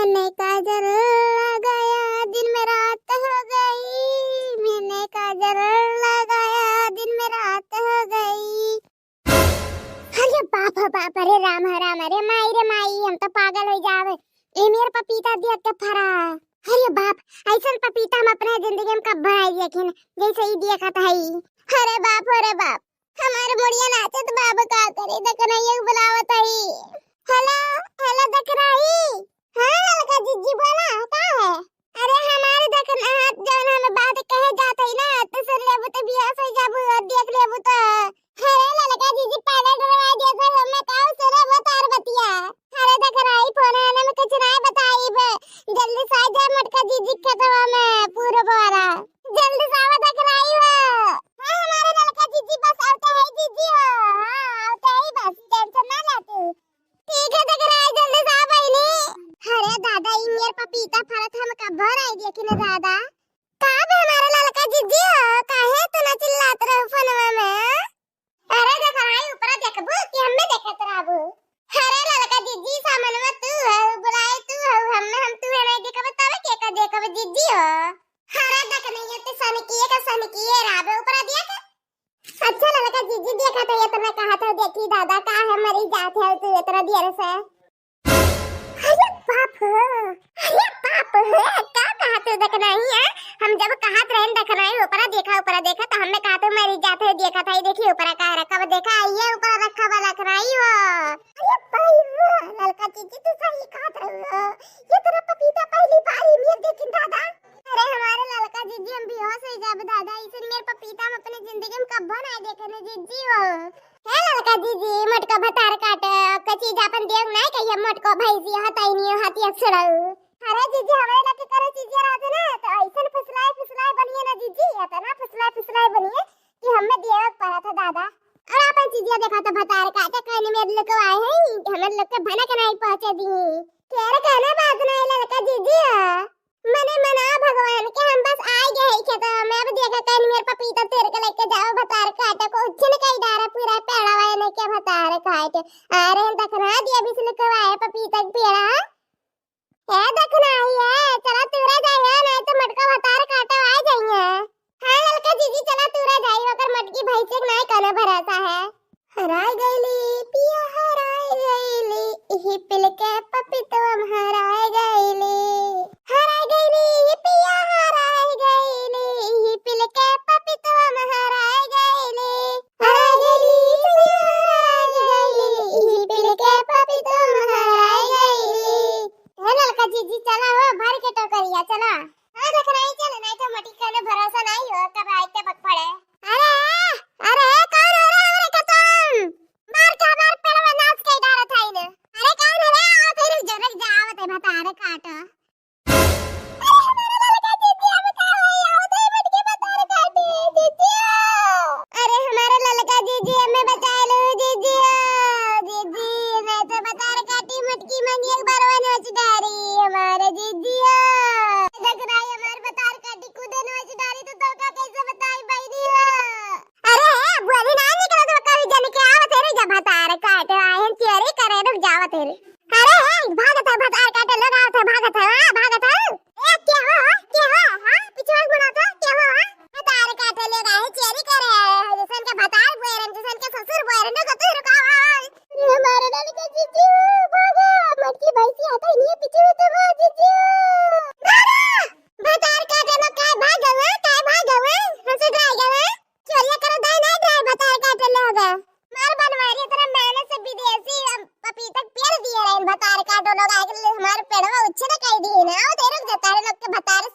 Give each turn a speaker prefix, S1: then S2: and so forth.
S1: मैंने काजल लगाया दिन में रात हो गई, मैंने काजल लगाया दिन में रात हो गई। अरे बाप रे बाप, अरे राम अरे माई हम तो पागल हो जावे। ए मेरे पपीता देख के फरा। अरे बाप, ऐसा पपीता हम अपने जिंदगी में कब भाई देखे जैसे ही देखा था ही। अरे बाप हमारे मुड़िया नाचे तो बाबू का करे देख नहीं बुलावत ही। हेलो हेलो देख रही। हां लड़का जीजी बोला का है। अरे हमारे देख हाथ जौन हम बात कहे जात है ना तो सुन लेबू तो बियाह से जाबू देख लेबू तो। अरे लड़का जीजी पहले डरवा दिया था हमें काऊ सुने बता बतिया। अरे देख रही फोन आने में कुछ नहीं बताई बे, जल्दी से आ जा मटका जीजी खेतवा में पूरा बोरा जल्दी से आवा देख रही हो। हां हमारे लड़का जीजी बस आवता है जीजी हो। हां आवता है बस, टेंशन ना ले तू। ठीक है देख रहा है जल्दी से आ बहनी। अरे दादा ई मेरे पपीता फरत हम कब भर आई देखी ना दादा। कब हमारा लड़का जीजी हो काहे तो ना चिल्लात रहो फोनवा में। अरे देख रहा है ऊपर देखबो कि हमें देखत रहबो। अरे लड़का जीजी सामने में तू है बुलाए तू है हम तू है नहीं देखब तब के का देखब जीजी हो। अरे देख नहीं है तो सन किए रहबो ऊपर देख। अच्छा लड़का जीजी देखा तो ये तो मैं कहा था देखी दादा का है मरी जात है तू इतना देर से। अरे बाप क्या कहा तू देखना ही है। हम जब कहा ट्रेन देखना है ऊपर देखा तो हमने कहा तो मरी जात है देखा था ही देखी ऊपर का रखा देखा ये ऊपर रखा वाला कराई हो। अरे भाई लड़का जीजी तू सही कहा था ये तेरा पपीता पहली बार ही मेरे देखी दादा। अरे हमारे लड़का जीजी हम बेहोश हो जाब दादा इसे मेरे पपीता हम अपनी जिंदगी में कब नहीं देखे ने जीजी हो। है लड़का जीजी मटका भतार काट कची जापन देव नहीं कहिए मटको भैंसी हताई नहीं हाथी अक्षरऊ। अरे जीजी हमारे लड़के करे चीजें रहते ना तो ऐसे फुसलाए बनिए ना जीजी आता ना फुसलाए बनिए कि हमें देवक पड़ा था दादा। और अपन चीजें देखा तो भतार काट कहने मेरे लोग आए हैं हमारे लोग के भनक नहीं पहुंचे दी तेरे कहने बात नहीं लड़का जीजी मने मना भगवान के हम बस आ गए ही खेत में अब देखा कहीं मेरे पपीता तेरे को लेके जाओ भतार काटे को उछल कई डारा पूरा पेड़ा वाले ने के भतार काटे। अरे देखना दिया भी सिल करवाए पपीता पेड़ा है देखना ही है चला तूरा जाए नहीं तो मटका भतार काटे आ जाएंगे। हां लड़का जीजी चला तूरा जाए अगर मटकी भैंसे नहीं कने भरोसा है। हराई गईली पिया हराई गईली ही पिल के पपीता हराई गईली ये पिया हराई गईली ये पिल के पपीता हराई गईली ये पिल के पपीता हराई गईली। है लड़का जीजी चला हो भर के टोकरिया चला। हां देख नहीं चल नहीं तो मटी का भरोसा नहीं हो कब आते पक पड़े। अरे कौन हो रहा है खत्म मार पेड़ में नाच के डारा था इने। अरे कौन है आओ तेरे जरक जावत है भतारे काट। हमारे पेड़वा उच्छे ना कई दी ना तेरे जतारे लोग के भतार